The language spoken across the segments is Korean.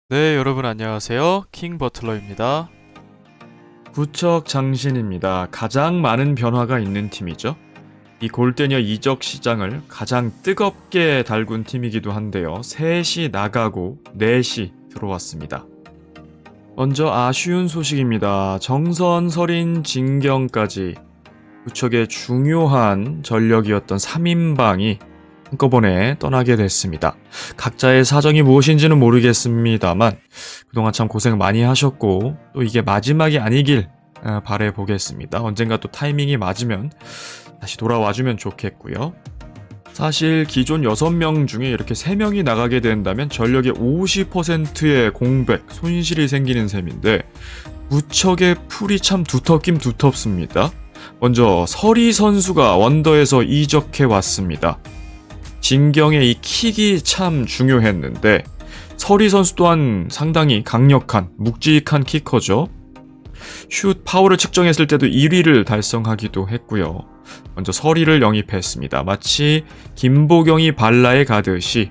네, 여러분 안녕하세요. 킹 버틀러입니다. 구척 장신입니다. 가장 많은 변화가 있는 팀이죠. 이 골대녀 이적 시장을 가장 뜨겁게 달군 팀이기도 한데요. 셋이 나가고 넷이 들어왔습니다. 먼저 아쉬운 소식입니다. 정선, 설인, 진경까지 구척의 중요한 전력이었던 3인방이 한꺼번에 떠나게 됐습니다. 각자의 사정이 무엇인지는 모르겠습니다만 그동안 참 고생 많이 하셨고 또 이게 마지막이 아니길 바라보겠습니다. 언젠가 또 타이밍이 맞으면 다시 돌아와주면 좋겠고요. 사실 기존 6명 중에 이렇게 3명이 나가게 된다면 전력의 50%의 공백, 손실이 생기는 셈인데 무척의 풀이 참 두텁긴 두텁습니다. 먼저 서리 선수가 원더에서 이적해 왔습니다. 진경의 이 킥이 참 중요했는데 서리 선수 또한 상당히 강력한, 묵직한 키커죠. 슛 파워를 측정했을 때도 1위를 달성하기도 했고요. 먼저 서리를 영입했습니다. 마치 김보경이 발라에 가듯이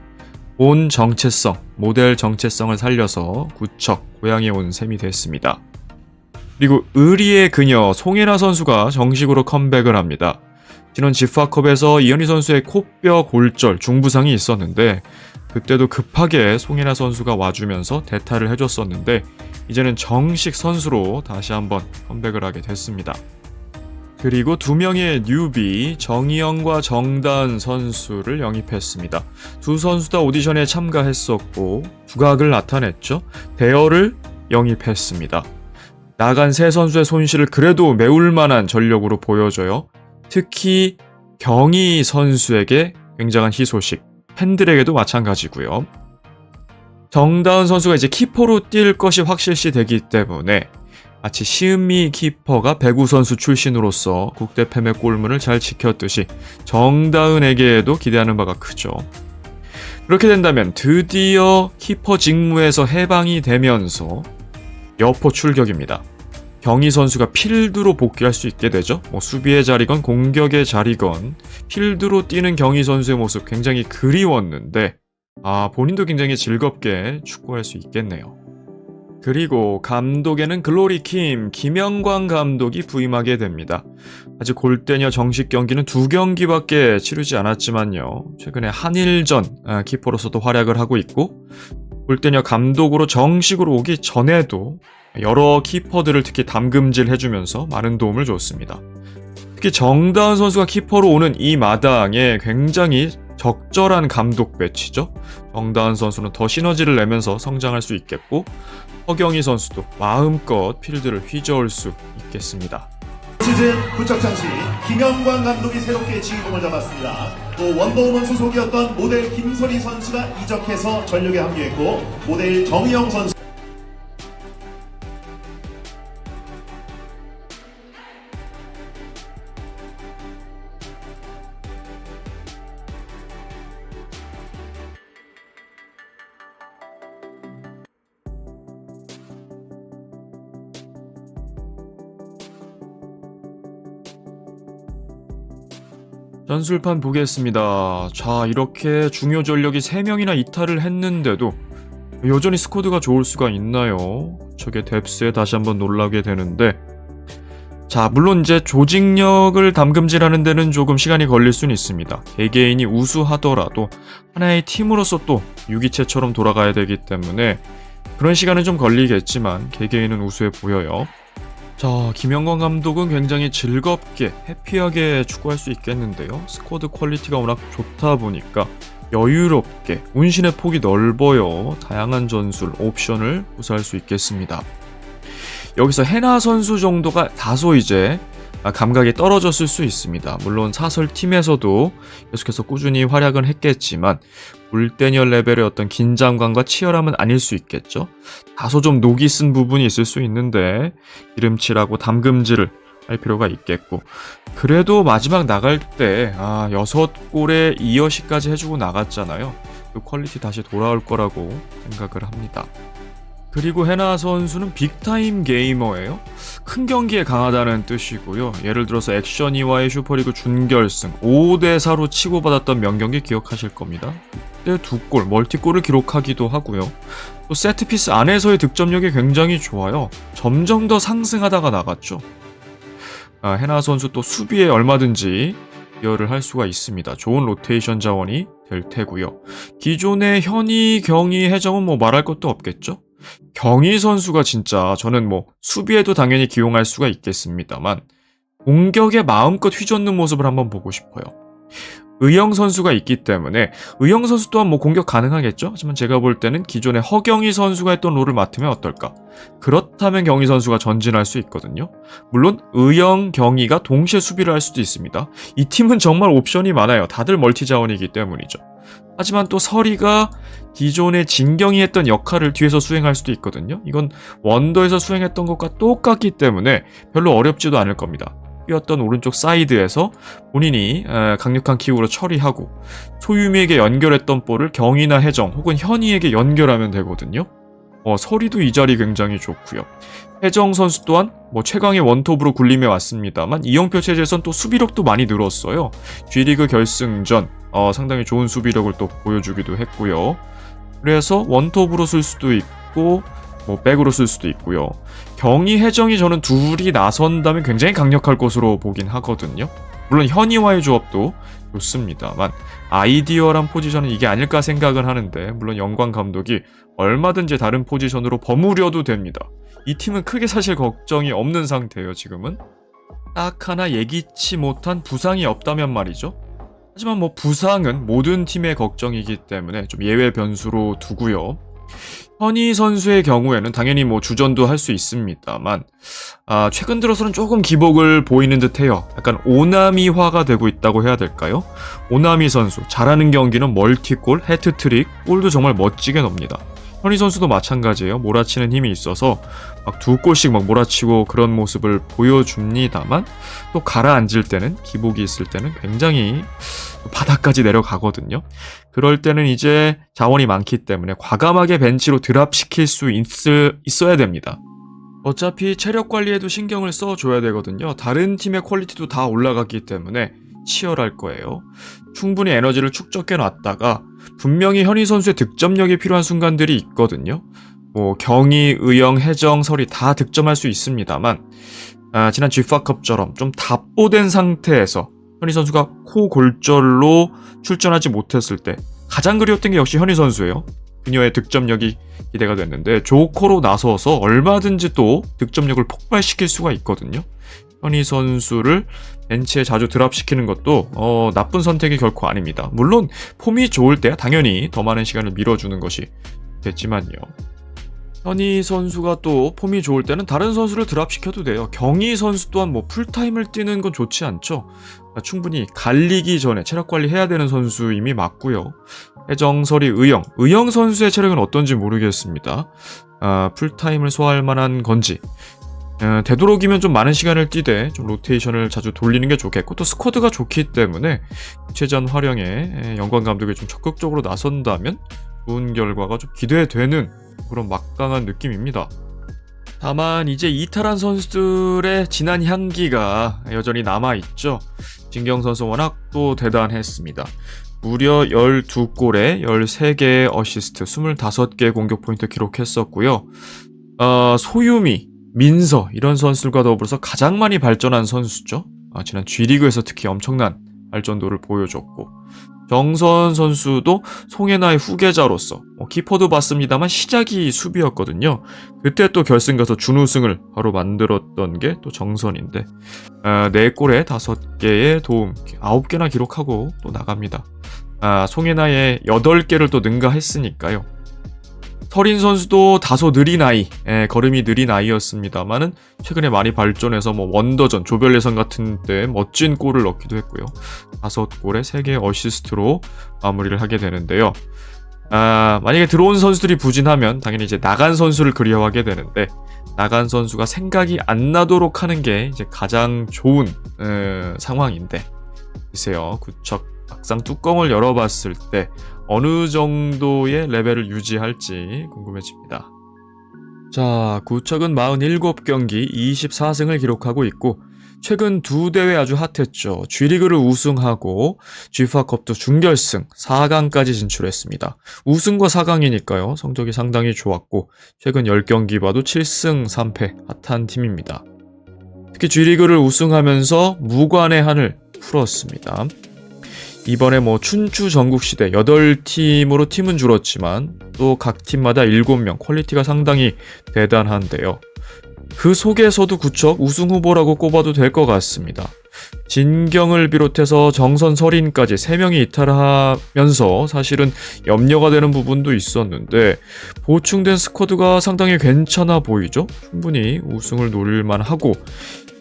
본 정체성, 모델 정체성을 살려서 구척, 고향에 온 셈이 됐습니다. 그리고 의리의 그녀 송혜나 선수가 정식으로 컴백을 합니다. 지난 지파컵에서 이현희 선수의 코뼈 골절 중부상이 있었는데 그때도 급하게 송혜나 선수가 와주면서 대타를 해줬었는데 이제는 정식 선수로 다시 한번 컴백을 하게 됐습니다. 그리고 2명의 뉴비 정희영과 정다은 선수를 영입했습니다. 두 선수 다 오디션에 참가했었고 두각을 나타냈죠. 대여를 영입했습니다. 나간 세 선수의 손실을 그래도 메울 만한 전력으로 보여줘요. 특히 경희 선수에게 굉장한 희소식, 팬들에게도 마찬가지고요. 정다은 선수가 이제 키퍼로 뛸 것이 확실시 되기 때문에 마치 시은미 키퍼가 배구 선수 출신으로서 국대 패배 골문을 잘 지켰듯이 정다은에게도 기대하는 바가 크죠. 그렇게 된다면 드디어 키퍼 직무에서 해방이 되면서 여포 출격입니다. 경희 선수가 필드로 복귀할 수 있게 되죠. 수비의 자리건 공격의 자리건 필드로 뛰는 경희 선수의 모습 굉장히 그리웠는데 본인도 굉장히 즐겁게 축구할 수 있겠네요. 그리고 감독에는 글로리킴 김영광 감독이 부임하게 됩니다. 아직 골대녀 정식 경기는 2경기밖에 치르지 않았지만요. 최근에 한일전 키퍼로서도 활약을 하고 있고 골대녀 감독으로 정식으로 오기 전에도 여러 키퍼들을 특히 담금질 해주면서 많은 도움을 줬습니다. 특히 정다은 선수가 키퍼로 오는 이 마당에 굉장히 적절한 감독 배치죠. 정다은 선수는 더 시너지를 내면서 성장할 수 있겠고 허경희 선수도 마음껏 필드를 휘저을 수 있겠습니다. 시즌 구척장시 김영광 감독이 새롭게 지휘봉을 잡았습니다. 또 원더우먼 소속이었던 모델 김설희 선수가 이적해서 전력에 합류했고 모델 정희영 선수 전술판 보겠습니다. 자, 이렇게 중요 전력이 3명이나 이탈을 했는데도 여전히 스쿼드가 좋을 수가 있나요? 저게 뎁스에 다시 한번 놀라게 되는데 자, 물론 이제 조직력을 담금질하는 데는 조금 시간이 걸릴 수는 있습니다. 개개인이 우수하더라도 하나의 팀으로서 또 유기체처럼 돌아가야 되기 때문에 그런 시간은 좀 걸리겠지만 개개인은 우수해 보여요. 자, 김영광 감독은 굉장히 즐겁게 해피하게 축구할 수 있겠는데요. 스쿼드 퀄리티가 워낙 좋다 보니까 여유롭게 운신의 폭이 넓어요. 다양한 전술, 옵션을 구사할 수 있겠습니다. 여기서 해나 선수 정도가 다소 이제 감각이 떨어졌을 수 있습니다. 물론 사설팀에서도 계속해서 꾸준히 활약은 했겠지만 골대녀 레벨의 어떤 긴장감과 치열함은 아닐 수 있겠죠. 다소 좀 녹이 쓴 부분이 있을 수 있는데 기름칠하고 담금질을 할 필요가 있겠고 그래도 마지막 나갈 때 6골에 2어시까지 해주고 나갔잖아요. 그 퀄리티 다시 돌아올 거라고 생각을 합니다. 그리고 해나 선수는 빅타임 게이머예요. 큰 경기에 강하다는 뜻이고요. 예를 들어서 액션이와의 슈퍼리그 준결승 5대4로 치고받았던 명경기 기억하실 겁니다. 그때 2골, 멀티골을 기록하기도 하고요. 또 세트피스 안에서의 득점력이 굉장히 좋아요. 점점 더 상승하다가 나갔죠. 해나 선수 또 수비에 얼마든지 기여를 할 수가 있습니다. 좋은 로테이션 자원이 될 테고요. 기존의 현희, 경희, 해정은 뭐 말할 것도 없겠죠? 경희 선수가 진짜 저는 뭐 수비에도 당연히 기용할 수가 있겠습니다만 공격에 마음껏 휘젓는 모습을 한번 보고 싶어요. 의영 선수가 있기 때문에 의영 선수 또한 뭐 공격 가능하겠죠? 하지만 제가 볼 때는 기존에 허경희 선수가 했던 롤을 맡으면 어떨까? 그렇다면 경희 선수가 전진할 수 있거든요. 물론 의영, 경희가 동시에 수비를 할 수도 있습니다. 이 팀은 정말 옵션이 많아요. 다들 멀티 자원이기 때문이죠. 하지만 또 서리가 기존에 진경이 했던 역할을 뒤에서 수행할 수도 있거든요. 이건 원더에서 수행했던 것과 똑같기 때문에 별로 어렵지도 않을 겁니다. 뛰었던 오른쪽 사이드에서 본인이 강력한 킥으로 처리하고 소유미에게 연결했던 볼을 경희나 해정 혹은 현희에게 연결하면 되거든요. 서리도 이 자리 굉장히 좋고요. 해정 선수 또한 뭐 최강의 원톱으로 군림해 왔습니다만 이영표 체제에선 또 수비력도 많이 늘었어요. G리그 결승전 상당히 좋은 수비력을 또 보여주기도 했고요. 그래서 원톱으로 쓸 수도 있고 뭐 백으로 쓸 수도 있고요. 경희, 해정이 저는 둘이 나선다면 굉장히 강력할 것으로 보긴 하거든요. 물론 현희와의 조합도 좋습니다만 아이디어란 포지션은 이게 아닐까 생각은 하는데 물론 영광 감독이 얼마든지 다른 포지션으로 버무려도 됩니다. 이 팀은 크게 사실 걱정이 없는 상태예요. 지금은 딱 하나 예기치 못한 부상이 없다면 말이죠. 하지만 뭐 부상은 모든 팀의 걱정이기 때문에 좀 예외 변수로 두고요. 현희 선수의 경우에는 당연히 뭐 주전도 할 수 있습니다만 최근 들어서는 조금 기복을 보이는 듯해요. 약간 오나미화가 되고 있다고 해야 될까요? 오나미 선수 잘하는 경기는 멀티골, 해트트릭, 골도 정말 멋지게 넣습니다. 현희 선수도 마찬가지예요. 몰아치는 힘이 있어서 막 2골씩 막 몰아치고 그런 모습을 보여줍니다만 또 가라앉을 때는 기복이 있을 때는 굉장히 바닥까지 내려가거든요. 그럴 때는 이제 자원이 많기 때문에 과감하게 벤치로 드랍시킬 수 있어야 됩니다. 어차피 체력 관리에도 신경을 써줘야 되거든요. 다른 팀의 퀄리티도 다 올라갔기 때문에 치열할 거예요. 충분히 에너지를 축적해 놨다가 분명히 현희 선수의 득점력이 필요한 순간들이 있거든요. 뭐 경희, 의영, 해정, 설이 다 득점할 수 있습니다만 지난 G파컵처럼 좀 답보된 상태에서 현희 선수가 코골절로 출전하지 못했을 때 가장 그리웠던 게 역시 현희 선수예요. 그녀의 득점력이 기대가 됐는데 조커로 나서서 얼마든지 또 득점력을 폭발시킬 수가 있거든요. 현희 선수를 벤치에 자주 드랍시키는 것도 나쁜 선택이 결코 아닙니다. 물론 폼이 좋을 때 당연히 더 많은 시간을 밀어주는 것이 됐지만요. 현희 선수가 또 폼이 좋을 때는 다른 선수를 드랍시켜도 돼요. 경희 선수 또한 뭐 풀타임을 뛰는 건 좋지 않죠. 충분히 갈리기 전에 체력 관리해야 되는 선수임이 맞고요. 해정설이 의영 선수의 체력은 어떤지 모르겠습니다. 풀타임을 소화할 만한 건지 되도록이면 좀 많은 시간을 뛰되 좀 로테이션을 자주 돌리는 게 좋겠고 또 스쿼드가 좋기 때문에 체전 활용에 영광 감독이 좀 적극적으로 나선다면 좋은 결과가 좀 기대되는 그런 막강한 느낌입니다. 다만 이제 이탈한 선수들의 진한 향기가 여전히 남아있죠. 진경 선수 워낙 또 대단했습니다. 무려 12골에 13개의 어시스트, 25개의 공격 포인트 기록했었고요. 소유미, 민서 이런 선수들과 더불어서 가장 많이 발전한 선수죠. 지난 G리그에서 특히 엄청난 발전도를 보여줬고 정선 선수도 송혜나의 후계자로서 키퍼도 봤습니다만 시작이 수비였거든요. 그때 또 결승 가서 준우승을 바로 만들었던 게 또 정선인데 4골에 5개의 도움 9개나 기록하고 또 나갑니다. 송혜나의 8개를 또 능가했으니까요. 서린 선수도 다소 느린 아이, 걸음이 느린 아이였습니다만은 최근에 많이 발전해서 뭐 원더전, 조별 예선 같은 때 멋진 골을 넣기도 했고요. 5골에 3개의 어시스트로 마무리를 하게 되는데요. 만약에 들어온 선수들이 부진하면 당연히 이제 나간 선수를 그리워하게 되는데 나간 선수가 생각이 안 나도록 하는 게 이제 가장 좋은 상황인데 글쎄요. 구척 막상 뚜껑을 열어봤을 때 어느 정도의 레벨을 유지할지 궁금해집니다. 자, 구척은 47경기 24승을 기록하고 있고 최근 두 대회 아주 핫했죠. G리그를 우승하고 G파컵도 준결승 4강까지 진출했습니다. 우승과 4강이니까요. 성적이 상당히 좋았고 최근 10경기 봐도 7승 3패 핫한 팀입니다. 특히 G리그를 우승하면서 무관의 한을 풀었습니다. 이번에 춘추 전국시대 8팀으로 팀은 줄었지만 또 각 팀마다 7명 퀄리티가 상당히 대단한데요. 그 속에서도 구척 우승 후보라고 꼽아도 될 것 같습니다. 진경을 비롯해서 정선 서린까지 3명이 이탈하면서 사실은 염려가 되는 부분도 있었는데 보충된 스쿼드가 상당히 괜찮아 보이죠? 충분히 우승을 노릴만 하고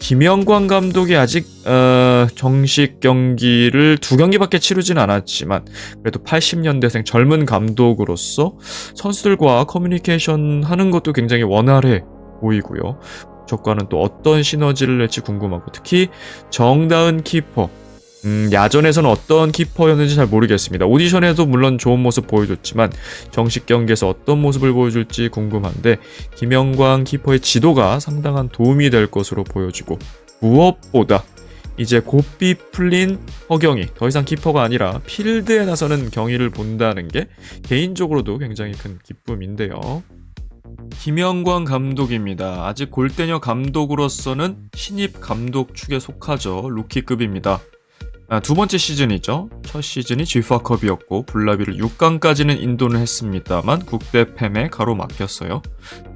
김영광 감독이 아직 정식 경기를 2경기밖에 치르진 않았지만 그래도 80년대생 젊은 감독으로서 선수들과 커뮤니케이션 하는 것도 굉장히 원활해 보이고요. 저과는 또 어떤 시너지를 낼지 궁금하고 특히 정다은 키퍼 야전에서는 어떤 키퍼였는지 잘 모르겠습니다. 오디션에도 물론 좋은 모습 보여줬지만 정식 경기에서 어떤 모습을 보여줄지 궁금한데 김영광 키퍼의 지도가 상당한 도움이 될 것으로 보여지고 무엇보다 이제 고삐 풀린 허경이 더 이상 키퍼가 아니라 필드에 나서는 경위를 본다는 게 개인적으로도 굉장히 큰 기쁨인데요. 김영광 감독입니다. 아직 골대녀 감독으로서는 신입 감독 축에 속하죠. 루키급입니다. 두 번째 시즌이죠. 첫 시즌이 G파컵이었고 블라비를 6강까지는 인도는 했습니다만 국대팸에 가로막혔어요.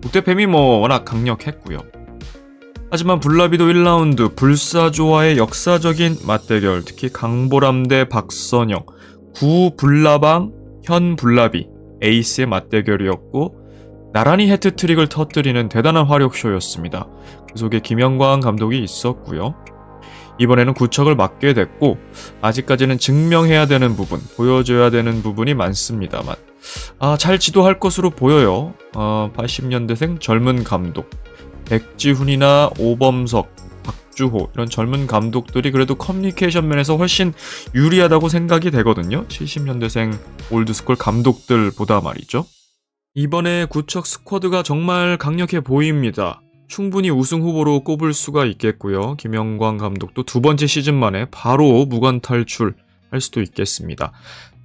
국대팸이 워낙 강력했고요. 하지만 블라비도 1라운드 불사조와의 역사적인 맞대결, 특히 강보람 대 박선영, 구 블라방, 현 블라비, 에이스의 맞대결이었고 나란히 해트트릭을 터뜨리는 대단한 화력쇼였습니다. 그 속에 김영광 감독이 있었고요. 이번에는 구척을 맡게 됐고 아직까지는 증명해야 되는 부분, 보여줘야 되는 부분이 많습니다만 잘 지도할 것으로 보여요. 80년대생 젊은 감독 백지훈이나 오범석, 박주호 이런 젊은 감독들이 그래도 커뮤니케이션 면에서 훨씬 유리하다고 생각이 되거든요. 70년대생 올드스쿨 감독들보다 말이죠. 이번에 구척 스쿼드가 정말 강력해 보입니다. 충분히 우승 후보로 꼽을 수가 있겠고요. 김영광 감독도 두 번째 시즌 만에 바로 무관 탈출할 수도 있겠습니다.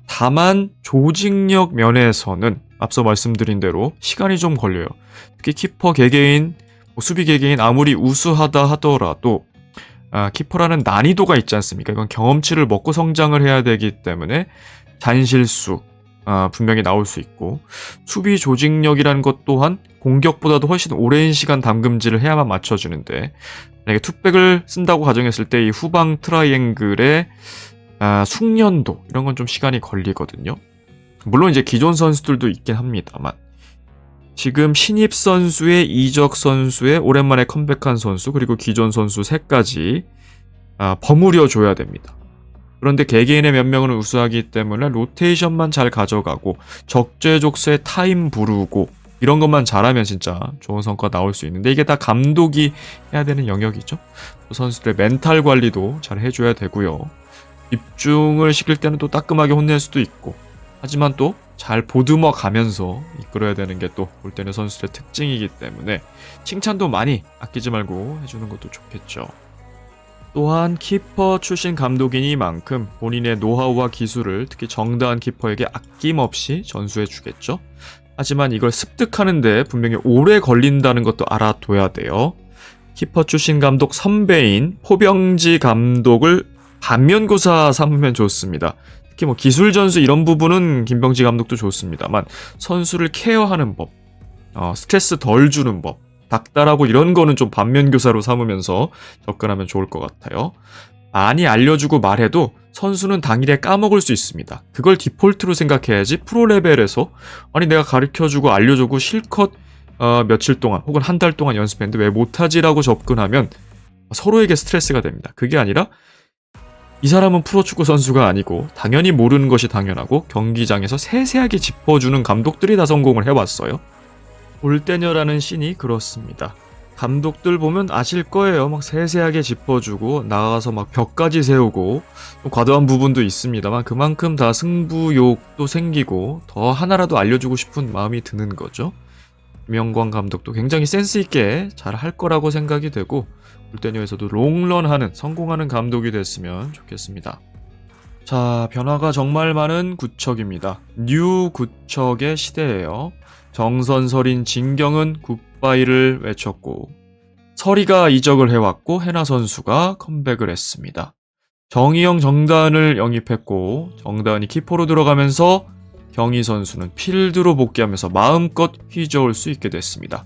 다만 조직력 면에서는 앞서 말씀드린 대로 시간이 좀 걸려요. 특히 키퍼 개개인, 수비 개개인 아무리 우수하다 하더라도 키퍼라는 난이도가 있지 않습니까? 이건 경험치를 먹고 성장을 해야 되기 때문에 잔실수 분명히 나올 수 있고 수비 조직력이라는 것 또한 공격보다도 훨씬 오랜 시간 담금질을 해야만 맞춰주는데 만약에 투백을 쓴다고 가정했을 때 이 후방 트라이앵글의 숙련도 이런 건 좀 시간이 걸리거든요. 물론 이제 기존 선수들도 있긴 합니다만 지금 신입 선수의 이적 선수의 오랜만에 컴백한 선수 그리고 기존 선수 셋까지 버무려 줘야 됩니다. 그런데 개개인의 몇 명은 우수하기 때문에 로테이션만 잘 가져가고 적재적소에 타임 부르고 이런 것만 잘하면 진짜 좋은 성과 나올 수 있는데 이게 다 감독이 해야 되는 영역이죠. 선수들의 멘탈 관리도 잘 해줘야 되고요. 집중을 시킬 때는 또 따끔하게 혼낼 수도 있고 하지만 또 잘 보듬어 가면서 이끌어야 되는 게 또 볼 때는 선수들의 특징이기 때문에 칭찬도 많이 아끼지 말고 해주는 것도 좋겠죠. 또한 키퍼 출신 감독이니만큼 본인의 노하우와 기술을 특히 정다은 키퍼에게 아낌없이 전수해 주겠죠. 하지만 이걸 습득하는데 분명히 오래 걸린다는 것도 알아둬야 돼요. 키퍼 출신 감독 선배인 포병지 감독을 반면교사 삼으면 좋습니다. 특히 기술 전수 이런 부분은 김병지 감독도 좋습니다만 선수를 케어하는 법, 스트레스 덜 주는 법, 닥달하고 이런 거는 좀 반면교사로 삼으면서 접근하면 좋을 것 같아요. 많이 알려주고 말해도 선수는 당일에 까먹을 수 있습니다. 그걸 디폴트로 생각해야지 프로 레벨에서 아니 내가 가르쳐주고 알려주고 실컷 며칠 동안 혹은 한 달 동안 연습했는데 왜 못하지라고 접근하면 서로에게 스트레스가 됩니다. 그게 아니라 이 사람은 프로축구 선수가 아니고 당연히 모르는 것이 당연하고 경기장에서 세세하게 짚어주는 감독들이 다 성공을 해왔어요. 골대녀라는 신이 그렇습니다. 감독들 보면 아실 거예요. 막 세세하게 짚어주고 나가서 막 벽까지 세우고 과도한 부분도 있습니다만 그만큼 다 승부욕도 생기고 더 하나라도 알려주고 싶은 마음이 드는 거죠. 김영광 감독도 굉장히 센스 있게 잘 할 거라고 생각이 되고 골대녀에서도 롱런하는 성공하는 감독이 됐으면 좋겠습니다. 자, 변화가 정말 많은 구척입니다. 뉴 구척의 시대예요. 정선설인 진경은 굿바이를 외쳤고 설이가 이적을 해왔고 해나 선수가 컴백을 했습니다. 정희영 정다은을 영입했고 정다은이 키퍼로 들어가면서 경희 선수는 필드로 복귀하면서 마음껏 휘저을 수 있게 됐습니다.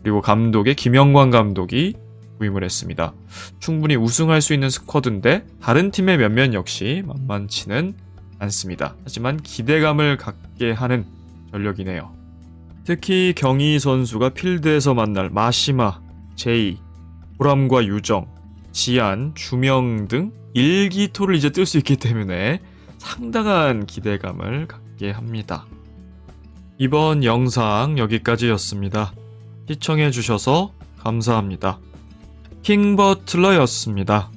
그리고 감독의 김영광 감독이 부임을 했습니다. 충분히 우승할 수 있는 스쿼드인데 다른 팀의 면면 역시 만만치는 않습니다. 하지만 기대감을 갖게 하는 전력이네요. 특히 경희 선수가 필드에서 만날 마시마, 제이, 보람과 유정, 지안, 주명 등 일기토를 이제 뜰 수 있기 때문에 상당한 기대감을 갖게 합니다. 이번 영상 여기까지였습니다. 시청해주셔서 감사합니다. 킹버틀러였습니다.